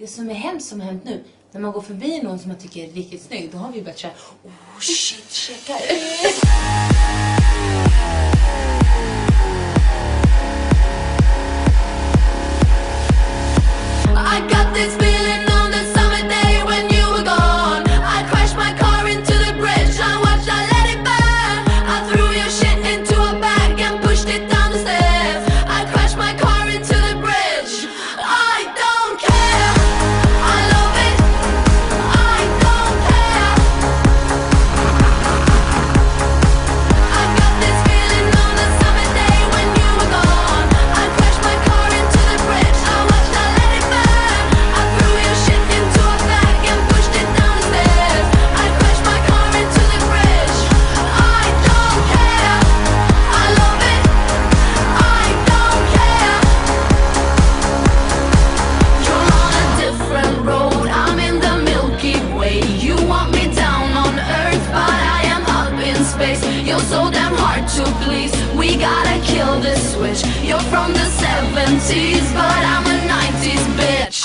det som är hemskt som har hänt nu, när man går förbi någon som man tycker är riktigt snygg, då har vi börjat säga, oh shit, checka ut. I got this feeling on the summer day when you were gone. I crashed my car into the bridge. I watched, I let it burn. I threw your shit into a bag and pushed it down the stairs. I crashed my car into the bridge. I don't care. I love it. I don't care. I got this feeling on the summer day when you were gone. I crashed my car into the bridge. I watched, I let it burn. I threw your shit into a bag and pushed it down the stairs. I crashed my car into the bridge. I don't care. I love it. I don't care. You're on a different road. I'm in the Milky Way. You want me down on Earth, but I am up in space. You're so damn hard to please. We gotta kill this switch. You're from the 70s, but I'm a 90s bitch.